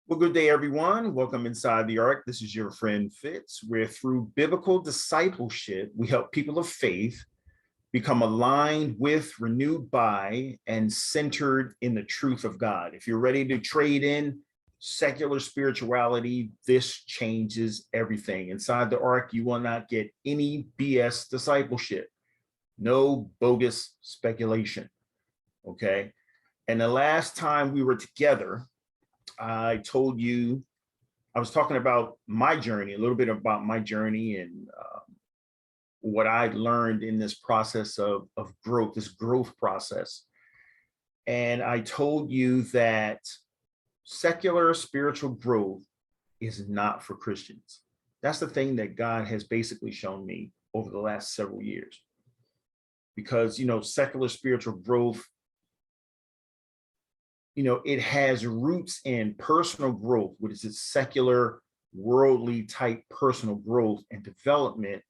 Well, good day, everyone. Welcome inside the Ark. This is your friend Fitz, where through biblical discipleship, we help people of faith become aligned with, renewed by, and centered in the truth of God. If you're ready to trade in secular spirituality, this changes everything. Inside the Ark, you will not get any BS discipleship, no bogus speculation. Okay. And the last time we were together, I told you, I was talking about my journey, a little bit about my journey and what I learned in this process of growth, this growth process. And I told you that secular spiritual growth is not for Christians. That's the thing that God has basically shown me over the last several years. Because, secular spiritual growth, it has roots in personal growth, which is its secular, worldly type personal growth and development.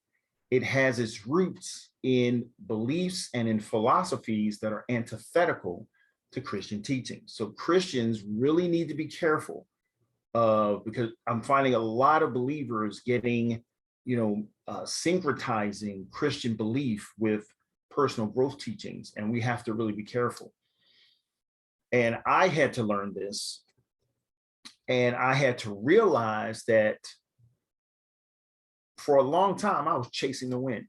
It has its roots in beliefs and in philosophies that are antithetical to Christian teaching. So Christians really need to be careful because I'm finding a lot of believers getting, syncretizing Christian belief with personal growth teachings, and we have to really be careful. And I had to learn this, and I had to realize that for a long time, I was chasing the wind.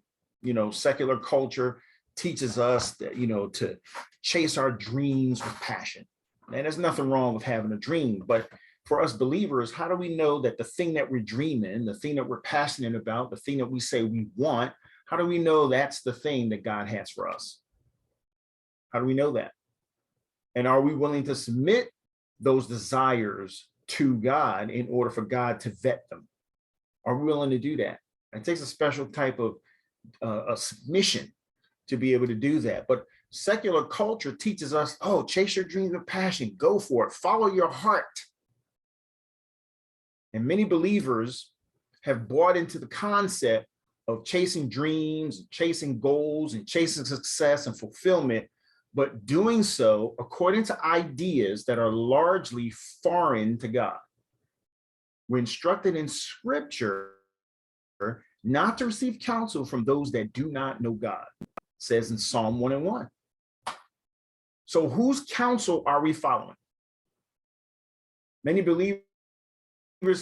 Secular culture teaches us that, to chase our dreams with passion. And there's nothing wrong with having a dream, but for us believers, how do we know that the thing that we're dreaming, the thing that we're passionate about, the thing that we say we want, how do we know that's the thing that God has for us? How do we know that? And are we willing to submit those desires to God in order for God to vet them? Are we willing to do that? It takes a special type of a submission to be able to do that. But secular culture teaches us, chase your dreams with passion, go for it, follow your heart. And many believers have bought into the concept of chasing dreams, chasing goals, and chasing success and fulfillment, but doing so according to ideas that are largely foreign to God. We're instructed in Scripture not to receive counsel from those that do not know God, it says in Psalm 1:1. So whose counsel are we following? Many believers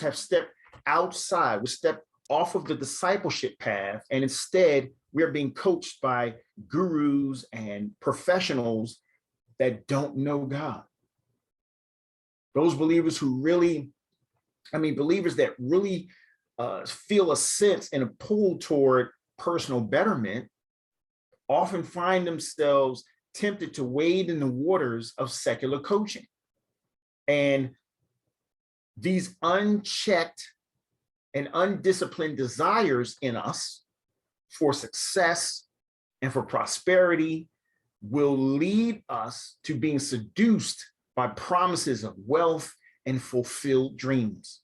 have stepped outside, we stepped off of the discipleship path, and instead we're being coached by gurus and professionals that don't know God. Those believers who really, believers that really feel a sense and a pull toward personal betterment often find themselves tempted to wade in the waters of secular coaching. And these unchecked and undisciplined desires in us for success and for prosperity will lead us to being seduced by promises of wealth and fulfilled dreams.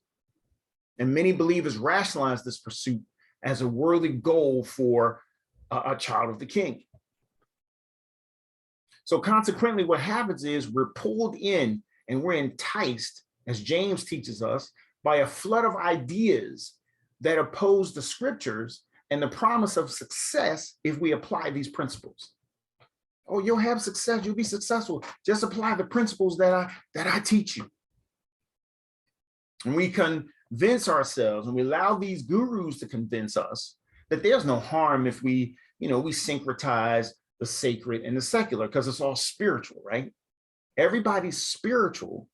And many believers rationalize this pursuit as a worthy goal for a child of the king. So consequently, what happens is we're pulled in and we're enticed, as James teaches us, by a flood of ideas that oppose the scriptures and the promise of success if we apply these principles. Oh, you'll have success, you'll be successful. Just apply the principles that I teach you. And we convince ourselves, and we allow these gurus to convince us that there's no harm if we syncretize the sacred and the secular, because it's all spiritual, right? Everybody's spiritual,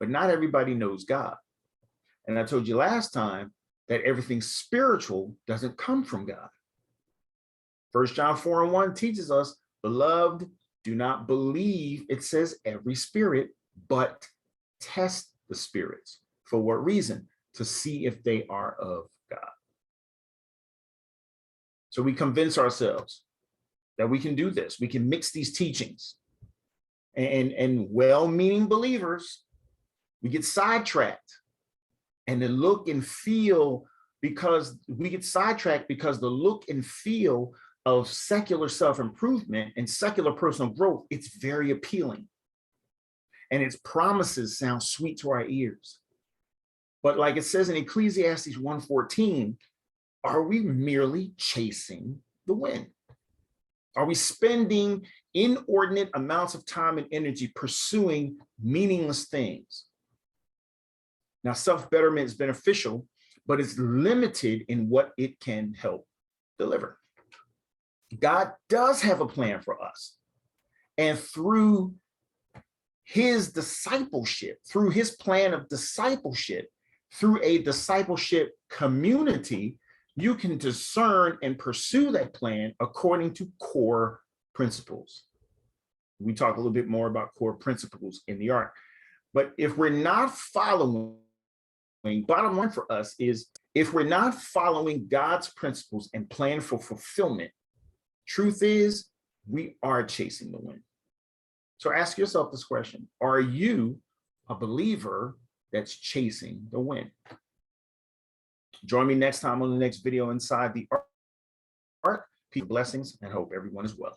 but not everybody knows God. And I told you last time that everything spiritual doesn't come from God. 1 John 4:1 teaches us, beloved, do not believe, it says every spirit, but test the spirits. For what reason? To see if they are of God. So we convince ourselves that we can do this. We can mix these teachings. And well-meaning believers, we get sidetracked. And the look and feel, because we get sidetracked because the look and feel of secular self-improvement and secular personal growth, it's very appealing. and its promises sound sweet to our ears. But like it says in Ecclesiastes 1:14, are we merely chasing the wind? Are we spending inordinate amounts of time and energy pursuing meaningless things? Now, self-betterment is beneficial, but it's limited in what it can help deliver. God does have a plan for us. And through his discipleship, through his plan of discipleship, through a discipleship community, you can discern and pursue that plan according to core principles. We talk a little bit more about core principles in the Ark. But if we're not following, bottom line for us is, if we're not following God's principles and plan for fulfillment, truth is, we are chasing the wind. So ask yourself this question: are you a believer that's chasing the wind? Join me next time on the next video inside the Ark. Peace, blessings, and hope everyone is well.